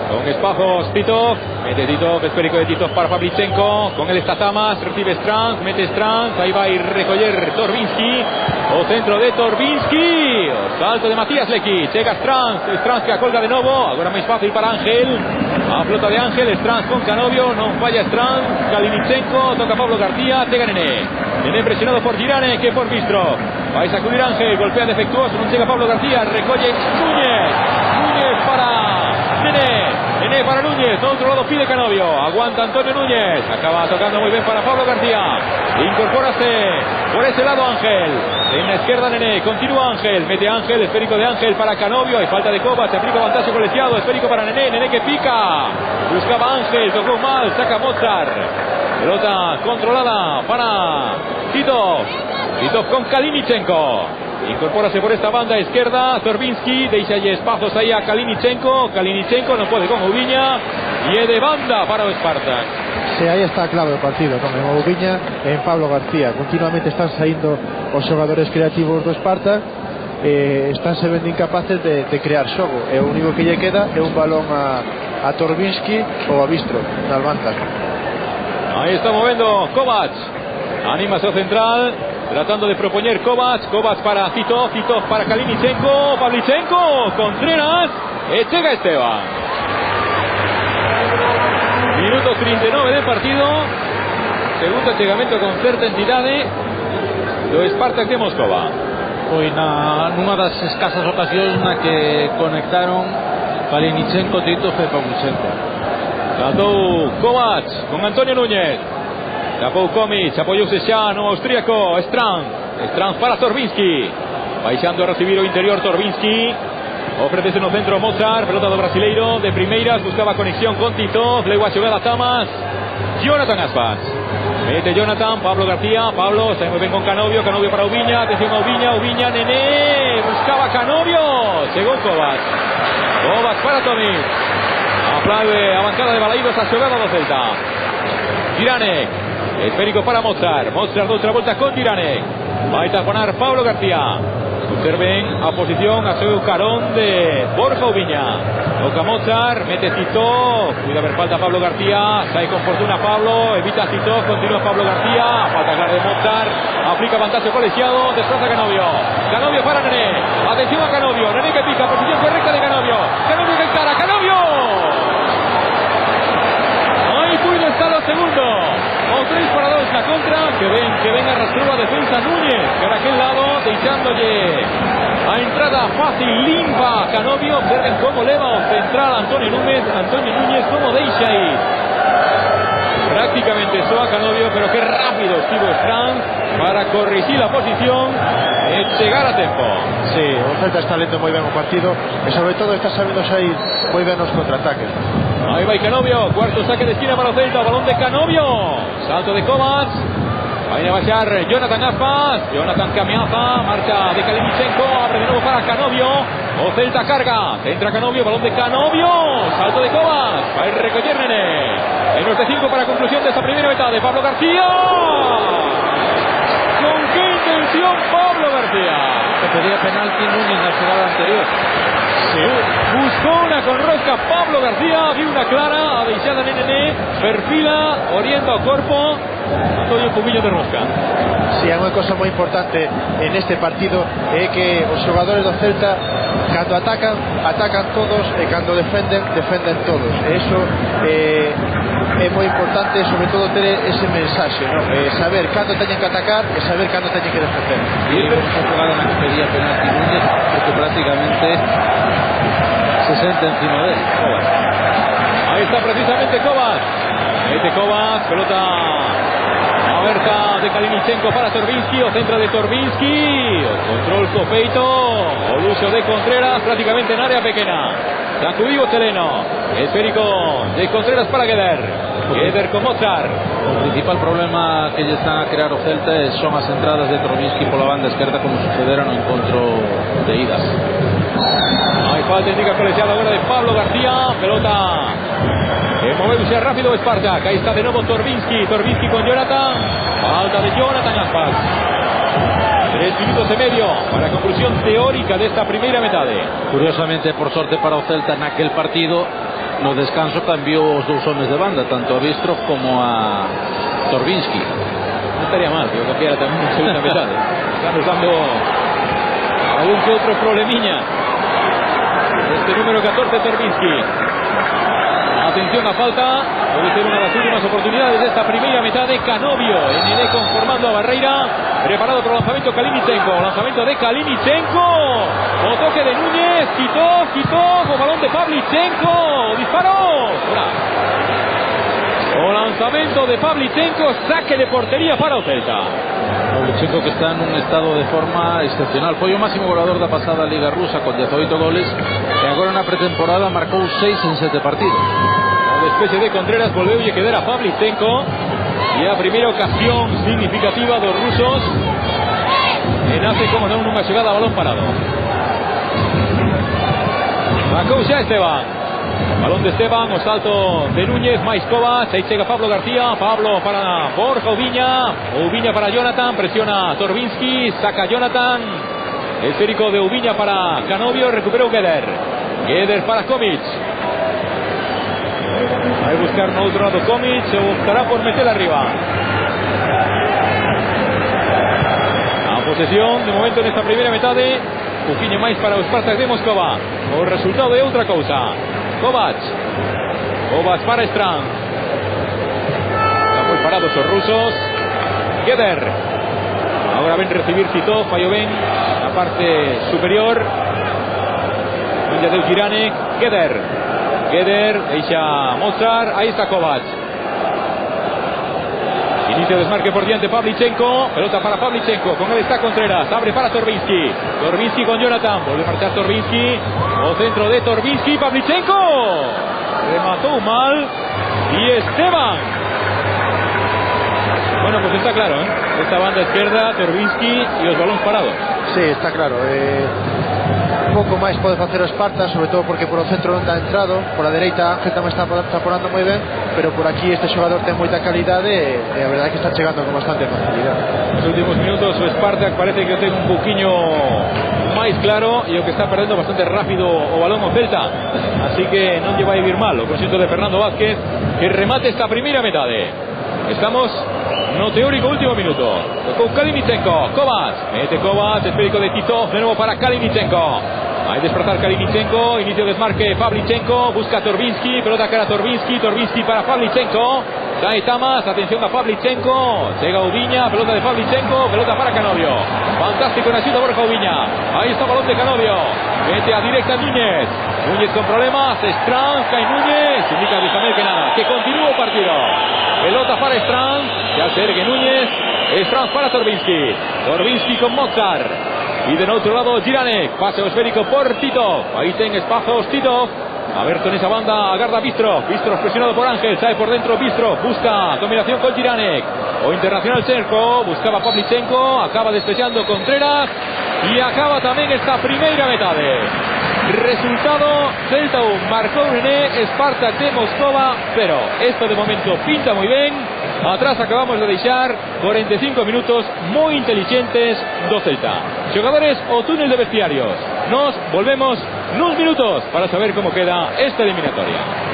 Con espajos Titov, mete Titov, esférico de Titov para Pavlichenko, con él está Tamas, recibe Strand, mete Strand, aí vai recoller Dorbinsky, o centro de Dorbinsky, o salto de Matías Lekic, chega Strand que a colga de novo, agora máis fácil para Ángel, a flota de Ángel, Strand con Canovio, non falla Strand, Kalinichenko, toca Pablo García, chega Nené presionado por Jiranek que por Bistrov, vai sacudir Ángel, golpea defectuoso, non chega Pablo García, recolle Núñez para Nené para Núñez, do outro lado pide Canovio, aguanta Antonio Núñez, acaba tocando moi ben para Pablo García, incorpórase por ese lado Ángel, en la izquierda Nene, continúa Ángel, mete Ángel, esférico de Ángel para Canovio, hay falta de Kovac, se aplica Vantaggio colegiado, esférico para Nene, Nene que pica, buscaba Ángel, tocó mal, saca Mozart, pelota controlada para Titov con Kalinichenko, incorpórase por esta banda izquierda, Torbinsky, deja ahí espacios ahí a Kalinichenko no puede con Ubiña, y es de banda para o Spartak. Sí, aí está a clave do partido, con en Ubiña e en Pablo García. Continuamente están saindo os xogadores creativos do Spartak, están se vendo incapaces de crear xogo, e o único que lle queda é un balón a Torbinsky ou a Bistro na Almanzar. Ahí está moviendo Kovac, animación central, tratando de proponer Kovac para Titov para Kalinichenko, Pavlichenko, Contreras, llega Esteban. Minuto 39 del partido, segundo chegamento con certa entidade do Spartak de Moscova. Foi nunha das escasas ocasións na que conectaron Kalinichenko, Titov e Pavlichenko. Tratou Kovac con Antonio Núñez, tapou Komic, apoiouse xa no austríaco Strand para Torbinsky, baixando a recibir o interior Torbinsky. Ofrece no centro Mozart, pelota do brasileiro de primeiras, buscaba conexión con Titov, llegó a xogar a Tamas, Jonathan Aspas, mete Jonathan, Pablo García, Pablo se mueve con Canovio para Ubiña, atención a Ubiña, Nene, buscaba Canovio, llegó Kovac para Tomic, aplaude a bancada de Balaídos a xogada do Celta, Diranek, esférico para Mozart de outra volta con Diranek, vai taponar Pablo García. Observen a posición a seu carón de Borja Ubiña, toca Mozart, mete Titov, cuida ver falta Pablo García, sai con fortuna Pablo, evita Titov, continúa Pablo García, falta clara de Mozart, aplica Vantaggio colegiado, desplaza Canovio para Nene, atención a Canovio, Nene que pica, posición correcta de Canovio que encara, Canovio, ahí puede estar los segundos. O 3-2 la contra, que ven arrastró a defensa Núñez, por aquel lado, deixándolle a entrada fácil, limpa Canovio, observen cómo leva o central Antonio Núñez, como deixa aí. Prácticamente só a Canovio, pero que rápido estuvo Strand para corregir la posición e chegar a tempo. Sí, o Celta está lendo moi ben o partido e sobre todo está sabendo sair moi ben os contraataques. Ahí va Canovio, cuarto saque de esquina para o Celta, balón de Canovio, salto de Kovac, va a baixar Jonathan Aspas, Jonathan que ameaza, marcha de Kalinichenko, abre de nuevo para Canovio, o Celta carga, entra Canovio, balón de Canovio, salto de Kovac, va a recoger Nene, menos de 5 para conclusión de esta primera mitad de Pablo García. ¿Con qué intención Pablo García? Se pedía penalti Núñez en la jugada anterior. Sí. Buscó una con rosca Pablo García, viu una clara, a deixada Nene, perfila, orienta o corpo, Antonio Pumiño de rosca. Si, hai unha cosa moi importante en este partido é que os xogadores do Celta cando atacan todos, e cando defenden todos, e iso é moi importante, sobre todo ter ese mensaxe, ¿no? Saber cando teñen que atacar e saber cando teñen que defender. Y esa jugada en la que pedía penalti Núñez, porque prácticamente se senta encima de él. Kovac. Ahí está precisamente Kovac. Mete Kovac, pelota abierta de Kalinichenko para Torbinsky, o centro de Torbinsky, o control Cofeito, o uso de Contreras prácticamente en área pequeña. Sacudido Teleno, esférico de Contreras para Gueder con Mozart. O principal problema que lle están a crear o Celta son as entradas de Torbinsky pola banda esquerda, como sucedera no encontro de idas. Hay falta, indica colegiado ahora de Pablo García, pelota moverse rápido Spartak, ahí está de nuevo Torbinsky con Jonathan, falta de Jonathan Aspas. 3 minutos e medio para a conclusión teórica desta primeira metade. Curiosamente, por sorte para o Celta, naquel partido no descanso cambiou os dous homes de banda, tanto a Bistrov como a Torbinsky. Non estaría mal que o cambiara tamén na segunda metade. Estamos dando algún que outro problemiña este número 14 Torbinsky. Atención a falta, puede ser una de las últimas oportunidades de esta primera mitad de Canovio. ND conformando a barreira, preparado para el lanzamiento lanzamiento de Kalinichenko, o toque de Núñez, quitó, o balón de Pavlichenko, disparo, o lanzamiento de Pavlichenko, saque de portería para o Celta. Pavlyuchenko, que está en un estado de forma excepcional. Foi o máximo goleador da pasada Liga Rusa con 18 goles e agora na pretemporada marcou 6 en 7 partidos. A especie de Contreras volveu a quedar a Pavlyuchenko e a primeira ocasión significativa dos rusos que nace como non nunha xogada a balón parado. Sacou xa Esteban. Balón de Esteban, o salto de Núñez, máis Kovac, aí chega Pablo García, Pablo para Borja Ubiña, Ubiña para Jonathan, presiona Torbinsky, saca Jonathan, esférico de Ubiña para Canovio, recuperou Gueder para Komic. Vai buscar no outro lado Komic, se optará por meter arriba. A posesión de momento nesta primeira metade, un poquinho máis para o Spartak de Moscova. O resultado é outra cousa. Kovac para Strand. Están muy parados os rusos. Gueder. Ahora ven recibir Titov, falló ben na parte superior. Ya del Jiranek. Gueder, deixa Mozart. Ahí está Kovac. Inicio de desmarque por diante Pavlyuchenko. Pelota para Pavlyuchenko. Con él está Contreras. Abre para Torbinsky. Torbinsky con Jonathan. Vuelve a marchar Torbinsky. O centro de Torbinsky. Pavlyuchenko. Remató mal. Y Esteban. Bueno, pues está claro, ¿eh? Esta banda izquierda, Torbinsky y los balones parados. Sí, está claro. Un pouco máis pode facer o Spartak, sobre todo porque por o centro non está entrado, por a dereita Ángel tamén está porando moi ben, pero por aquí este xogador ten moita calidade e a verdade é que está chegando con bastante facilidade. Nos últimos minutos o Spartak parece que ten un poquinho máis claro e o que está perdendo bastante rápido o balón o Celta, así que non lle vai vir mal o conxunto de Fernando Vázquez, que remate esta primeira metade. Estamos no teórico último minuto. Tocou Kaliničenko, Kovac, mete Kovac, esférico de Titov, de nuevo para Kaliničenko. Hay desplazar Kaliničenko, inicio de desmarque Pavlyuchenko, busca Torbinsky, pelota cara Torbinsky para Pavlyuchenko, cae Tamas, atención a Pavlyuchenko, llega Ubiña, pelota de Pavlyuchenko, pelota para Canovio, fantástico en ayuda Borja Ubiña, ahí está balón de Canovio, mete a directa Núñez con problemas, Strand, cae Núñez, indica Bistamel que nada, que continúa el partido, pelota para Strand, ya se ergue Núñez, Strand para Torbinsky con Mozart. Y del otro lado Jiranek, pase esférico por Titov, ahí ten espazos Titov, a ver con esa banda agarra Bistrov presionado por Ángel, sale por dentro Bistrov, busca combinación con Jiranek, o Internacional Cerco, buscaba Pavlyuchenko, acaba despejando Contreras, y acaba también esta primeira metade. Resultado, Celta 1, marcou René, Spartak de Moscova 0. Esto de momento pinta muy bien. Atrás acabamos de deixar 45 minutos moi inteligentes do Celta. Xogadores o túnel de vestiarios. Nos volvemos nuns minutos para saber como queda esta eliminatoria.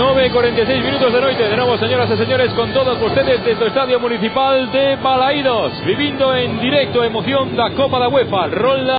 9:46 minutos de noite. De novo, señoras e señores, con todos ustedes desde o Estadio Municipal de Balaídos, vivindo en directo a emoción da Copa da UEFA. Rola